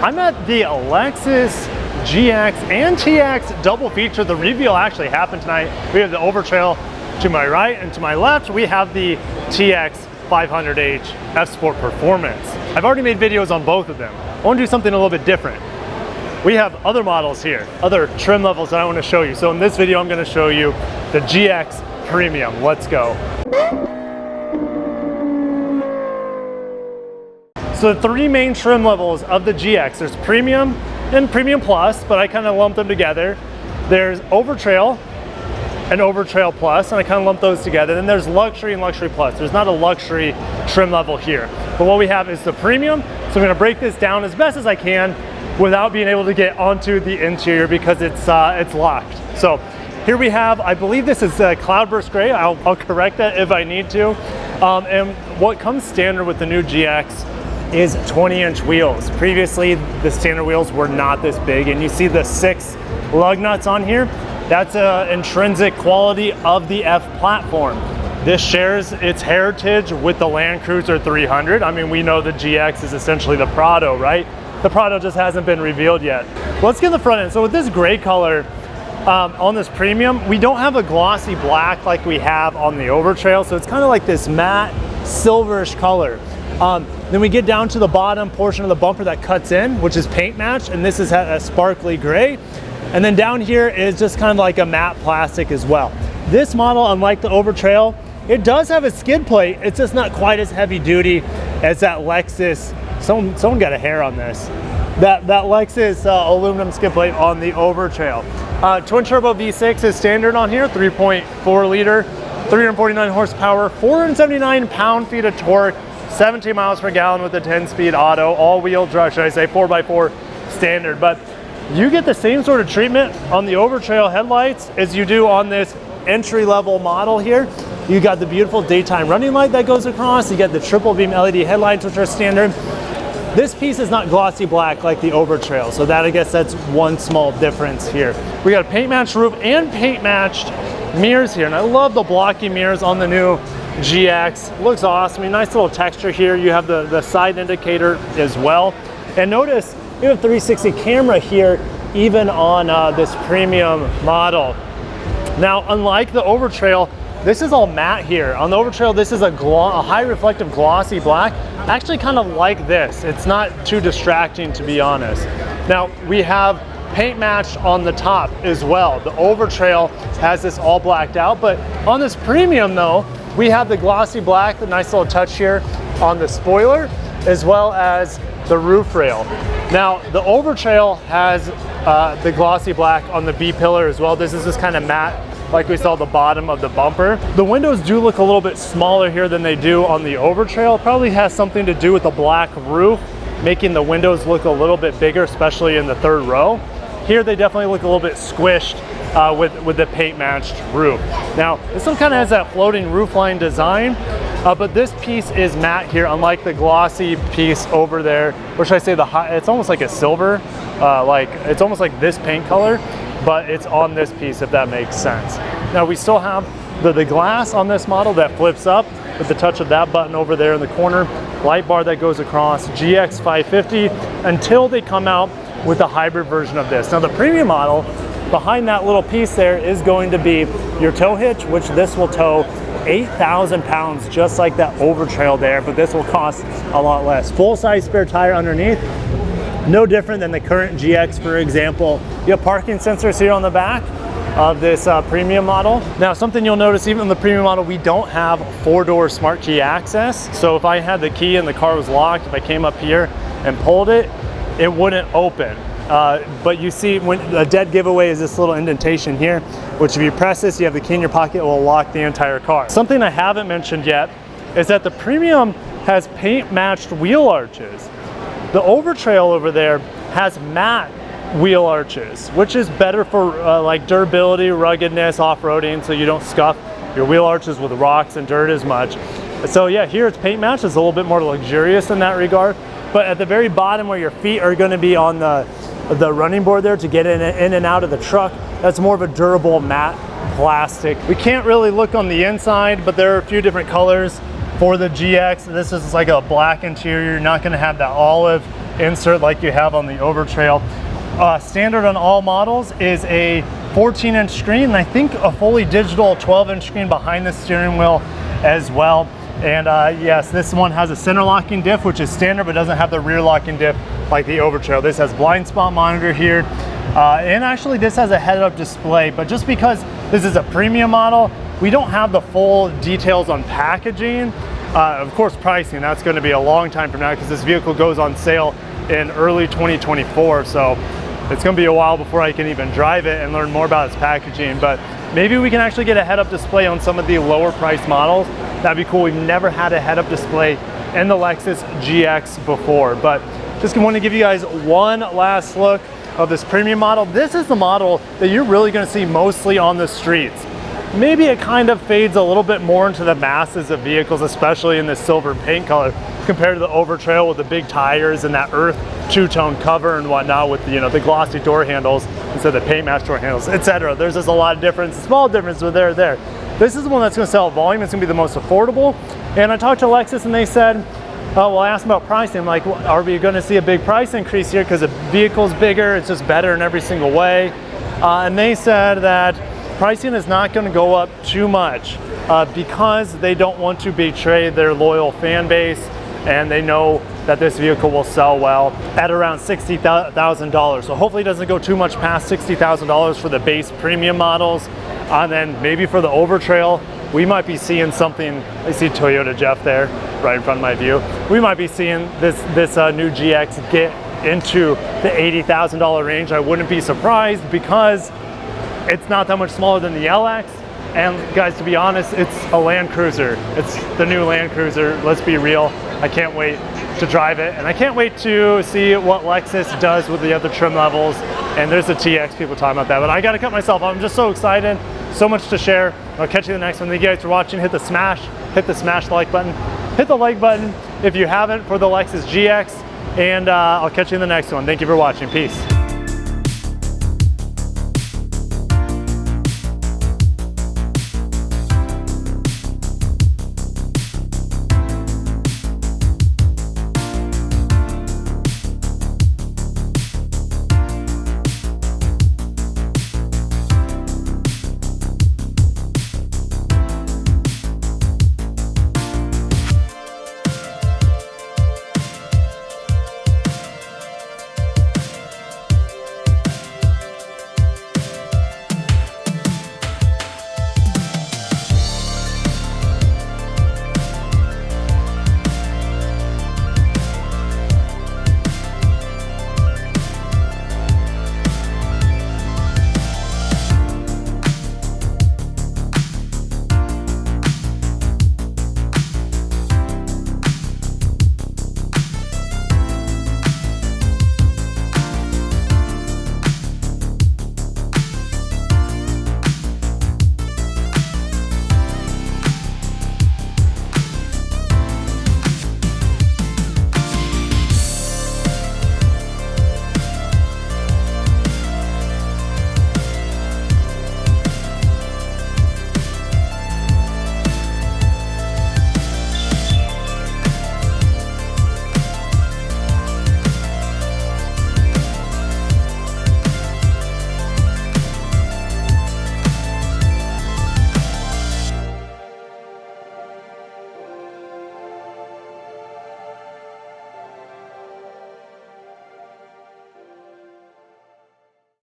I'm at the Lexus GX and TX double feature. The reveal actually happened tonight. We have the Overtrail to my right, and to my left we have the TX 500h F Sport Performance. I've already made videos on both of them. I want to do something a little bit different. We have other models here, other trim levels that I want to show you. So in this video I'm going to show you the GX Premium. Let's go. So the three main trim levels of the GX, there's Premium and Premium Plus, but I kind of lump them together. There's Overtrail and Overtrail Plus, and I kind of lump those together. Then there's Luxury and Luxury Plus. There's not a luxury trim level here. But what we have is the Premium. So I'm gonna break this down as best as I can without being able to get onto the interior because it's locked. So here we have, I believe this is Cloudburst Gray. I'll correct that if I need to. And what comes standard with the new GX is 20-inch wheels. Previously, the standard wheels were not this big, and you see the 6 lug nuts on here. That's an intrinsic quality of the F platform. This shares its heritage with the Land Cruiser 300. I mean, we know the GX is essentially the Prado, right? The Prado just hasn't been revealed yet. Let's get in the front end. So with this gray color on this Premium, we don't have a glossy black like we have on the Overtrail, so it's kind of like this matte silverish color. Then we get down to the bottom portion of the bumper that cuts in, which is paint matched, and this is a sparkly gray. And then down here is just kind of like a matte plastic as well. This model, unlike the Overtrail, it does have a skid plate. It's just not quite as heavy duty as that Lexus. Someone got a hair on this. That Lexus aluminum skid plate on the Overtrail. Twin turbo V6 is standard on here, 3.4 liter, 349 horsepower, 479 pound-feet of torque, 17 miles per gallon with a 10-speed auto, all-wheel drive, should I say, 4x4 standard. But you get the same sort of treatment on the Overtrail headlights as you do on this entry-level model here. You got the beautiful daytime running light that goes across. You get the triple beam LED headlights, which are standard. This piece is not glossy black like the Overtrail, so that, I guess, that's one small difference here. We got a paint-matched roof and paint-matched mirrors here, and I love the blocky mirrors on the new GX. Looks awesome. Nice little texture here. You have the side indicator as well. And notice you have a 360 camera here even on this Premium model. Now, unlike the Overtrail, this is all matte here. On the Overtrail, this is a high reflective glossy black. I actually kind of like this. It's not too distracting, to be honest. Now, we have paint matched on the top as well. The Overtrail has this all blacked out, but on this Premium though, we have the glossy black, the nice little touch here on the spoiler, as well as the roof rail. Now, the Overtrail has the glossy black on the B-pillar as well. This is just kind of matte, like we saw the bottom of the bumper. The windows do look a little bit smaller here than they do on the Overtrail. It probably has something to do with the black roof, making the windows look a little bit bigger, especially in the third row. Here, they definitely look a little bit squished with the paint matched roof. Now, this one kind of has that floating roofline design, but this piece is matte here, unlike the glossy piece over there, or should I say it's almost like a silver, it's almost like this paint color, but it's on this piece, if that makes sense. Now, we still have the glass on this model that flips up with the touch of that button over there in the corner, light bar that goes across, GX 550, until they come out with the hybrid version of this. Now, the Premium model, behind that little piece there is going to be your tow hitch, which this will tow 8,000 pounds, just like that Overtrail there, but this will cost a lot less. Full-size spare tire underneath, no different than the current GX, for example. You have parking sensors here on the back of this Premium model. Now, something you'll notice, even in the Premium model, we don't have 4-door smart key access. So if I had the key and the car was locked, if I came up here and pulled it, it wouldn't open. But you see, when a dead giveaway is this little indentation here, which if you press this, you have the key in your pocket, it will lock the entire car. Something I haven't mentioned yet is that the Premium has paint matched wheel arches. The Overtrail over there has matte wheel arches, which is better for like durability, ruggedness, off-roading, so you don't scuff your wheel arches with rocks and dirt as much. So yeah, here it's paint matched. It's a little bit more luxurious in that regard. But at the very bottom where your feet are going to be on the running board there to get in and out of the truck, that's more of a durable matte plastic. We can't really look on the inside, but there are a few different colors for the GX. This is like a black interior. You're not going to have that olive insert like you have on the Overtrail. Standard on all models is a 14-inch screen, and I think a fully digital 12-inch screen behind the steering wheel as well. And yes, this one has a center locking diff, which is standard, but doesn't have the rear locking diff like the Overtrail. This has blind spot monitor here, and actually this has a head-up display, but just because this is a premium model, we don't have the full details on packaging. Of course, pricing, that's going to be a long time from now because this vehicle goes on sale in early 2024, so it's going to be a while before I can even drive it and learn more about its packaging. But maybe we can actually get a head-up display on some of the lower price models. That'd be cool. We've never had a head-up display in the Lexus GX before, but just want to give you guys one last look of this premium model. This is the model that you're really going to see mostly on the streets. Maybe it kind of fades a little bit more into the masses of vehicles, especially in this silver paint color, compared to the Overtrail with the big tires and that earth two-tone cover and whatnot with the, the glossy door handles instead of the paint match door handles, etc. There's just a lot of difference, small difference, but they're there. This is the one that's going to sell at volume. It's going to be the most affordable. And I talked to Lexus and they said, well, I asked them about pricing. I'm like, well, are we going to see a big price increase here because the vehicle's bigger, it's just better in every single way? And they said that pricing is not going to go up too much because they don't want to betray their loyal fan base, and they know that this vehicle will sell well at around $60,000. So hopefully it doesn't go too much past $60,000 for the base premium models. And then maybe for the Overtrail, we might be seeing something. I see Toyota Jeff there right in front of my view. We might be seeing this new GX get into the $80,000 range. I wouldn't be surprised because it's not that much smaller than the LX. And guys, to be honest, it's a Land Cruiser. It's the new Land Cruiser. Let's be real. I can't wait to drive it. And I can't wait to see what Lexus does with the other trim levels. And there's the TX, people talking about that. But I got to cut myself. I'm just so excited. So much to share. I'll catch you in the next one. Thank you guys for watching. Hit the smash like button. Hit the like button if you haven't for the Lexus GX. And I'll catch you in the next one. Thank you for watching. Peace.